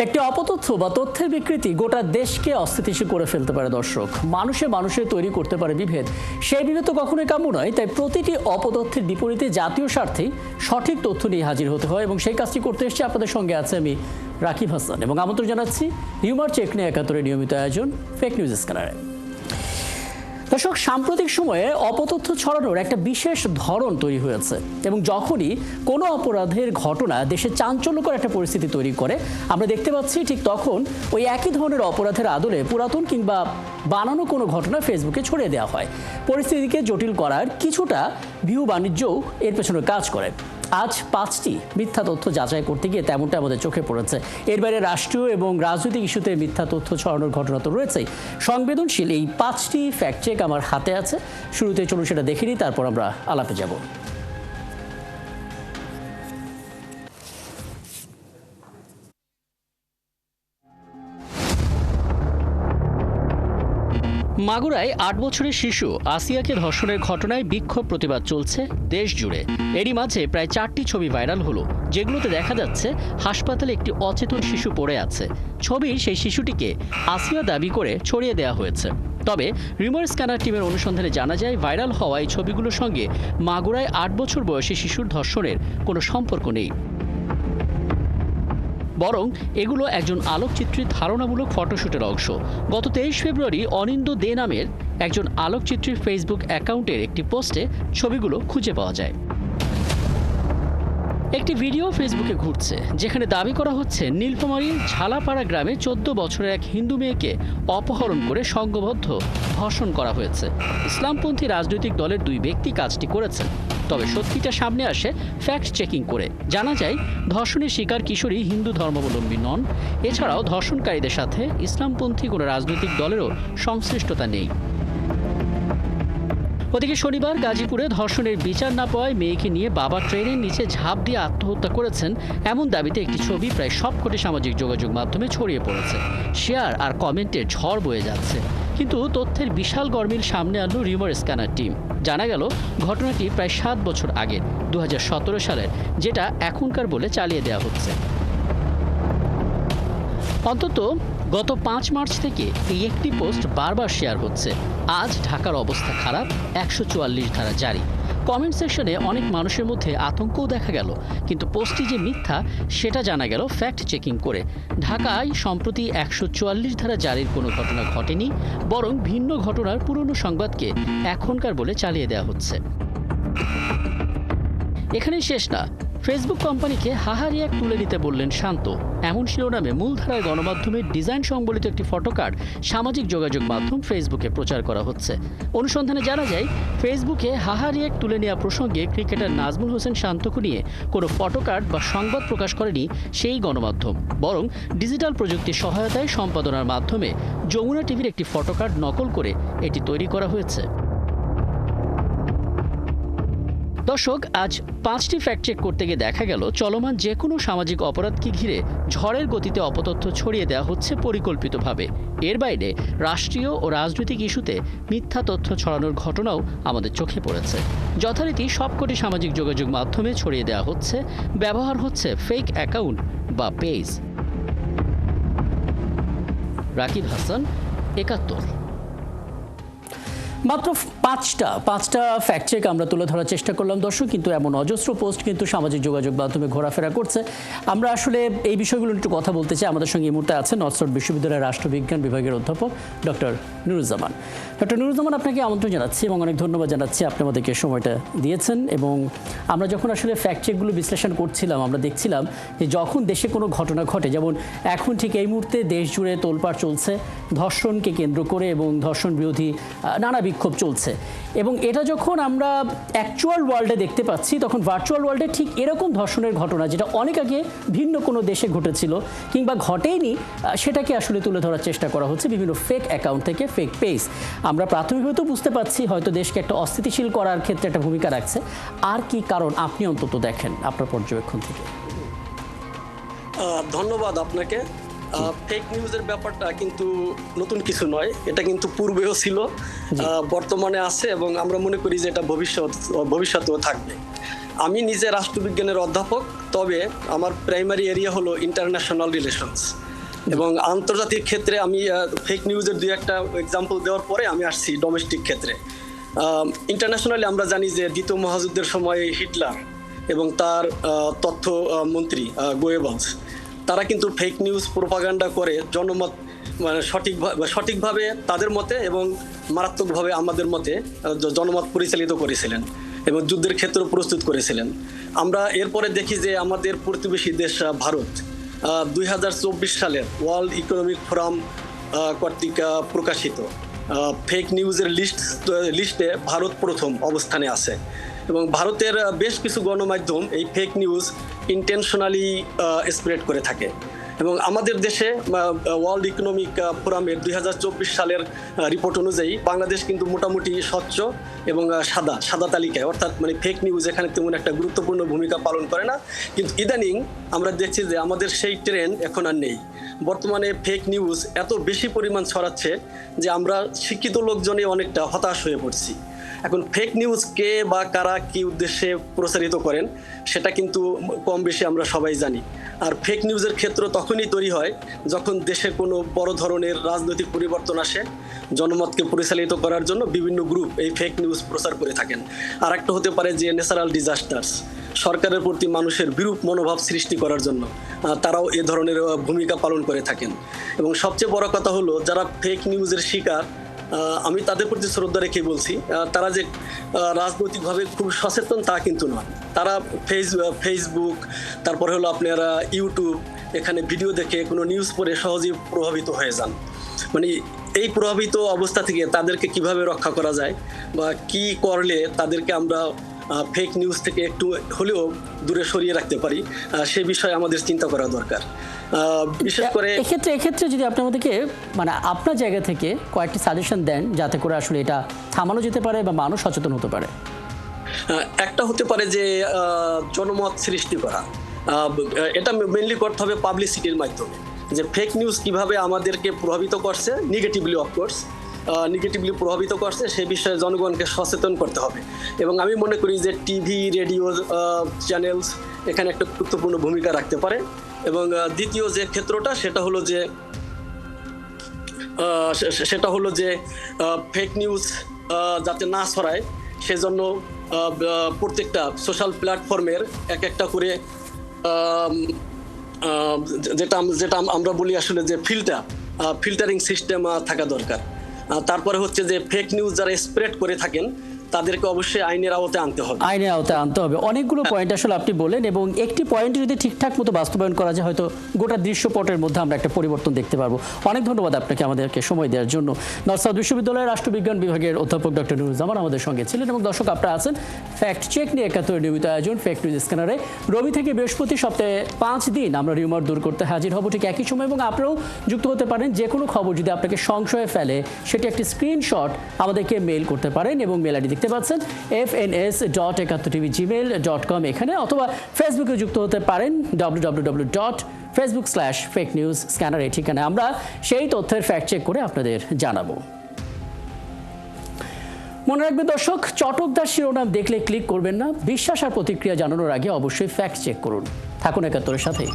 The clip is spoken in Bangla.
একটি অপতথ্য বা তথ্যের বিকৃতি গোটা দেশকে অস্থিতিশীল করে ফেলতে পারে। দর্শক, মানুষে তৈরি করতে পারে বিভেদ। সেই বিভেদ তো কখনোই কাম্য নয়। তাই প্রতিটি অপতথ্যের বিপরীতে জাতীয় স্বার্থে সঠিক তথ্য নিয়ে হাজির হতে হয় এবং সেই কাজটি করতে এসেছি। আপনাদের সঙ্গে আছে আমি রাকিব হাসান এবং আমন্ত্রণ জানাচ্ছি হিউমার চেক নিয়ে ৭১-এর নিয়মিত আয়োজন ফেক নিউজ স্ক্যানারে। দর্শক, সাম্প্রতিক সময়ে অপতথ্য ছড়ানোর একটা বিশেষ ধরন তৈরি হয়েছে এবং যখনই কোনো অপরাধের ঘটনা দেশে চাঞ্চল্যকর একটা পরিস্থিতি তৈরি করে আমরা দেখতে পাচ্ছি, ঠিক তখন ওই একই ধরনের অপরাধের আদলে পুরাতন কিংবা বানানো কোনো ঘটনা ফেসবুকে ছড়িয়ে দেওয়া হয়। পরিস্থিতিকে জটিল করার কিছুটা ভিউ বাণিজ্যও এর পেছনে কাজ করে। আজ ৫টি মিথ্যা তথ্য যাচাই করতে গিয়ে তেমনটা আমাদের চোখে পড়েছে। এর বাইরে রাষ্ট্রীয় এবং রাজনৈতিক ইস্যুতে মিথ্যা তথ্য ছড়ানোর ঘটনা তো রয়েছেই। সংবেদনশীল এই ৫টি ফ্যাক্ট চেক আমার হাতে আছে। শুরুতে চলুন সেটা দেখে নিই, তারপর আমরা আলাপে যাব। মাগুরায় ৮ বছরের শিশু আসিয়াকে ধর্ষণের ঘটনায় বিক্ষোভ প্রতিবাদ চলছে দেশ জুড়ে। এরই মাঝে প্রায় ৪টি ছবি ভাইরাল হলো, যেগুলোতে দেখা যাচ্ছে হাসপাতালে একটি অচেতন শিশু পড়ে আছে। ছবির সেই শিশুটিকে আসিয়া দাবি করে ছড়িয়ে দেওয়া হয়েছে। তবে রিউমার স্ক্যানার টিমের অনুসন্ধানে জানা যায়, ভাইরাল হওয়া এই ছবিগুলোর সঙ্গে মাগুরায় ৮ বছর বয়সী শিশুর ধর্ষণের কোনো সম্পর্ক নেই, বরং এগুলো একজন আলোকচিত্রীর ধারণামূলক ফটোশুটের অংশ। গত ২৩ ফেব্রুয়ারি অনিন্দ দে নামের একজন আলোকচিত্রীর ফেসবুক অ্যাকাউন্টের একটি পোস্টে ছবিগুলো খুঁজে পাওয়া যায়। একটি ভিডিও ফেসবুকে ঘুরছে, যেখানে দাবি করা হচ্ছে নীলফামারীর ঝালাপাড়া গ্রামে ১৪ বছরের এক হিন্দু মেয়েকে অপহরণ করে সংঘবদ্ধ ধর্ষণ করা হয়েছে। ইসলামপন্থী রাজনৈতিক দলের ২ ব্যক্তি কাজটি করেছেন। তবে সত্যিটা সামনে আসে ফ্যাক্ট চেকিং করে। জানা যায়, ধর্ষণের শিকার কিশোরী হিন্দু ধর্মাবলম্বী নন। এছাড়াও ধর্ষণকারীদের সাথে ইসলামপন্থী কোনো রাজনৈতিক দলেরও সংশ্লিষ্টতা নেই। ওদিকে শনিবার গাজীপুরে ধর্ষণের বিচার না পাওয়ায় মেয়েকে নিয়ে বাবা ট্রেনের নিচে ঝাঁপ দিয়ে আত্মহত্যা করেছেন এমন দাবিতে একটি ছবি প্রায় সবকটি সামাজিক যোগাযোগ মাধ্যমে ছড়িয়ে পড়েছে। শেয়ার আর কমেন্টের ঝড় বয়ে যাচ্ছে। কিন্তু তথ্যের বিশাল গরমিল সামনে আনলো রিউমার স্ক্যানার টিম। জানা গেল, ঘটনাটি প্রায় ৭ বছর আগের, ২০১৭ সালের, যেটা এখনকার বলে চালিয়ে দেওয়া হচ্ছে। অন্তত গত ৫ মার্চ থেকে এই একটি পোস্ট বারবার শেয়ার হচ্ছে। আজ ঢাকার অবস্থা খারাপ, ১৪৪ ধারা জারি। কমেন্ট সেকশনে অনেক মানুষের মধ্যে আতঙ্কও দেখা গেল, কিন্তু পোস্টটি যে মিথ্যা সেটা জানা গেল ফ্যাক্ট চেকিং করে। ঢাকায় সম্প্রতি ১৪৪ ধারা জারির কোনো ঘটনা ঘটেনি, বরং ভিন্ন ঘটনার পুরনো সংবাদকে এখনকার বলে চালিয়ে দেওয়া হচ্ছে। এখানেই শেষ না, ফেসবুক কোম্পানিকে হাহারি এক তুলে নিতে বললেন শান্ত, এমন শিরোনামে মূলধারার গণমাধ্যমের ডিজাইন সংবলিত একটি ফটোকার্ড সামাজিক যোগাযোগ মাধ্যম ফেসবুকে প্রচার করা হচ্ছে। অনুসন্ধানে জানা যায়, ফেসবুকে হাহারি এক তুলে নেওয়া প্রসঙ্গে ক্রিকেটার নাজমুল হোসেন শান্তকে নিয়ে কোনো ফটোকার্ড বা সংবাদ প্রকাশ করেনি সেই গণমাধ্যম, বরং ডিজিটাল প্রযুক্তির সহায়তায় সম্পাদনার মাধ্যমে যমুনা টিভির একটি ফটোকার্ড নকল করে এটি তৈরি করা হয়েছে। দর্শক, আজ ৫টি ফ্যাক্ট চেক করতে গিয়ে দেখা গেল, চলমান যে কোনো সামাজিক অপরাধকে ঘিরে ঝড়ের গতিতে অপতথ্য ছড়িয়ে দেওয়া হচ্ছে পরিকল্পিতভাবে। এর বাইরে রাষ্ট্রীয় ও রাজনৈতিক ইস্যুতে মিথ্যা তথ্য ছড়ানোর ঘটনাও আমাদের চোখে পড়েছে। যথারীতি সবকটি সামাজিক যোগাযোগ মাধ্যমে ছড়িয়ে দেওয়া হচ্ছে, ব্যবহার হচ্ছে ফেক অ্যাকাউন্ট বা পেজ। রাকিব হাসান, ৭১। মাত্র পাঁচটা ফ্যাক্ট চেক আমরা তুলে ধরার চেষ্টা করলাম দর্শক, কিন্তু এমন অজস্র পোস্ট কিন্তু সামাজিক যোগাযোগ মাধ্যমে ঘোরাফেরা করছে। আমরা আসলে এই বিষয়গুলো একটু কথা বলতে চাই। আমাদের সঙ্গে এই মুহূর্তে আছেন অক্সফোর্ড বিশ্ববিদ্যালয়ের রাষ্ট্রবিজ্ঞান বিভাগের অধ্যাপক ডক্টর নুরুজ্জামান। ডক্টর নুরুজ্জামান, আপনাকে আমন্ত্রণ জানাচ্ছি এবং অনেক ধন্যবাদ জানাচ্ছি, আপনি আমাদেরকে সময়টা দিয়েছেন। এবং আমরা যখন আসলে ফ্যাক্ট চেকগুলো বিশ্লেষণ করছিলাম, আমরা দেখছিলাম যে যখন দেশে কোনো ঘটনা ঘটে, যেমন এখন ঠিক এই মুহূর্তে দেশ জুড়ে তোলপাড় চলছে ধর্ষণকে কেন্দ্র করে এবং ধর্ষণ বিরোধী নানা বিক্ষোভ চলছে, এবং এটা যখন আমরা অ্যাকচুয়াল ওয়ার্ল্ডে দেখতে পাচ্ছি, তখন ভার্চুয়াল ওয়ার্ল্ডে ঠিক এরকম ধর্ষণের ঘটনা, যেটা অনেক আগে ভিন্ন কোনো দেশে ঘটেছিল কিংবা ঘটেইনি, সেটাকে আসলে তুলে ধরার চেষ্টা করা হচ্ছে বিভিন্ন ফেক অ্যাকাউন্ট থেকে, ফেক পেজ। আমরা প্রাথমিকভাবে তো বুঝতে পারছি হয়তো দেশকে একটা অস্থিতিশীল করার ক্ষেত্রে একটা ভূমিকা রাখছে। আর কি কারণ আপনি অন্তত দেখেন আপনার পর্যবেক্ষণ থেকে? ধন্যবাদ আপনাকে। ফেক নিউজের ব্যাপারটা কিন্তু নতুন কিছু নয়, এটা কিন্তু পূর্বেও ছিল, বর্তমানে আছে এবং আমরা মনে করি যে এটা ভবিষ্যতেও থাকবে। আমি নিজে রাষ্ট্রবিজ্ঞানের অধ্যাপক, তবে আমার প্রাইমারি এরিয়া হলো ইন্টারন্যাশনাল রিলেশনস। এবং আন্তর্জাতিক ক্ষেত্রে আমি ফেক নিউজের দুই একটা এক্সাম্পল দেওয়ার পরে আমি আসছি ডোমেস্টিক ক্ষেত্রে। ইন্টারন্যাশনালি আমরা জানি যে দ্বিতীয় মহাযুদ্ধের সময় হিটলার এবং তার তথ্য মন্ত্রী গোয়েবলস তারা কিন্তু ফেক নিউজ প্রোপাগান্ডা করে জনমত মানে সঠিকভাবে তাদের মতে এবং মারাত্মকভাবে আমাদের মতে জনমত পরিচালিত করেছিলেন এবং যুদ্ধের ক্ষেত্র প্রস্তুত করেছিলেন। আমরা এরপরে দেখি যে আমাদের প্রতিবেশী দেশ ভারত 2024 সালের ওয়ার্ল্ড ইকোনমিক ফোরাম কর্তৃক প্রকাশিত ফেক নিউজের লিস্টে ভারত প্রথম অবস্থানে আছে এবং ভারতের বেশ কিছু গণমাধ্যম এই ফেক নিউজ ইন্টেনশনালি স্প্রেড করে থাকে। এবং আমাদের দেশে ওয়ার্ল্ড ইকোনমিক ফোরামের 2024 সালের রিপোর্ট অনুযায়ী বাংলাদেশ কিন্তু মোটামুটি স্বচ্ছ এবং সাদা তালিকায়, অর্থাৎ মানে ফেক নিউজ এখানে তেমন একটা গুরুত্বপূর্ণ ভূমিকা পালন করে না। কিন্তু ইদানিং আমরা দেখছি যে আমাদের সেই ট্রেন্ড এখন আর নেই। বর্তমানে ফেক নিউজ এত বেশি পরিমাণ ছড়াচ্ছে যে আমরা শিক্ষিত লোকজনে অনেকটা হতাশ হয়ে পড়ছি। এখন ফেক নিউজ কে বা কারা কি উদ্দেশ্যে প্রচারিত করেন সেটা কিন্তু কম বেশি আমরা সবাই জানি। আর ফেক নিউজের ক্ষেত্র তখনই তৈরি হয় যখন দেশে কোনো বড় ধরনের রাজনৈতিক পরিবর্তন আসে, জনমতকে পরিচালিত করার জন্য বিভিন্ন গ্রুপ এই ফেক নিউজ প্রচার করে থাকেন। আর একটা হতে পারে যে ন্যাচারাল ডিজাস্টার্স, সরকারের প্রতি মানুষের বিরূপ মনোভাব সৃষ্টি করার জন্য তারাও এ ধরনের ভূমিকা পালন করে থাকেন। এবং সবচেয়ে বড় কথা হলো যারা ফেক নিউজের শিকার, আমি তাদের প্রতি শ্রদ্ধা রেখে বলছি, তারা যে রাজনৈতিকভাবে খুব সচেতন তা কিন্তু নয়। তারা ফেসবুক, তারপরে হলো আপনারা ইউটিউব, এখানে ভিডিও দেখে কোনো নিউজ পড়ে সহজেই প্রভাবিত হয়ে যান। মানে এই প্রভাবিত অবস্থা থেকে তাদেরকে কিভাবে রক্ষা করা যায় বা কি করলে তাদেরকে আমরা ফেক নিউজ থেকে একটু হলেও দূরে সরিয়ে রাখতে পারি, সে বিষয়ে আমাদের চিন্তা করা দরকার। বিশেষ করে এক্ষেত্রে যদি আপনি আমাদেরকে মানে আপনার জায়গা থেকে কয়েকটি সাজেশন দেন যাতে করে আসলে এটা থামানো যেতে পারে বা মানুষ সচেতন হতে পারে। একটা হতে পারে যে জনমত সৃষ্টি করা, এটা মেনলি করতে হবে পাবলিসিটির মাধ্যমে, যে ফেক নিউজ কিভাবে আমাদেরকে প্রভাবিত করছে নেগেটিভলি, অফকোর্স নেগেটিভলি প্রভাবিত করছে সে বিষয়ে জনগণকে সচেতন করতে হবে। এবং আমি মনে করি যে টিভি, রেডিও চ্যানেলস এখানে একটা গুরুত্বপূর্ণ ভূমিকা রাখতে পারে। এবং দ্বিতীয় যে ক্ষেত্রটা সেটা হলো যে ফেক নিউজ যাতে না ছড়ায় সেজন্য প্রত্যেকটা সোশ্যাল প্ল্যাটফর্মের একটা করে যেটা আমরা বলি আসলে যে ফিল্টারিং সিস্টেম থাকা দরকার। তারপরে হচ্ছে যে ফেক নিউজ যারা স্প্রেড করে থাকেন তাদেরকে অবশ্যই আইনের আওতায় আনতে হবে। অনেকগুলো পয়েন্ট আসলে আপনি বলেন এবং একটি পয়েন্ট যদি ঠিকঠাক মতো বাস্তবায়ন করা যায় হয়তো গোটা দৃশ্যপটের মধ্যে আমরা একটা পরিবর্তন দেখতে পারবো। অনেক ধন্যবাদ আপনাকে আমাদেরকে সময় দেওয়ার জন্য। নর্থ সাউথ বিশ্ববিদ্যালয়ের রাষ্ট্রবিজ্ঞান বিভাগের অধ্যাপক ডক্টর নুরুজ্জামান আমাদের সঙ্গে ছিলেন। এবং দর্শক আপনারা আছেন ফ্যাক্ট চেক নিয়ে 71 নিয়মিত আয়োজন ফেক নিউজ স্ক্যানারে। রবি থেকে বৃহস্পতি সপ্তাহে 5 দিন আমরা রিউমার দূর করতে হাজির হব ঠিক একই সময়। এবং আপনারাও যুক্ত হতে পারেন। যে কোনো খবর যদি আপনাকে সংশয়ে ফেলে সেটি একটি স্ক্রিনশট আমাদেরকে মেইল করতে পারেন এবং মেল আইডি দেখতে পাচ্ছেন fns.71tv@gmail.com এখানে, অথবা ফেসবুকে যুক্ত হতে পারেন www.facebook/fakenewsscanner এই ঠিকানায়। আমরা সেই তথ্যের ফ্যাক্ট চেক করে আপনাদের জানাবো। মনে রাখবেন দর্শক, চটকদার শিরোনাম দেখলে ক্লিক করবেন না। বিশ্বাস আর প্রতিক্রিয়া জানানোর আগে অবশ্যই ফ্যাক্ট চেক করুন। থাকুন 71-এর সাথে।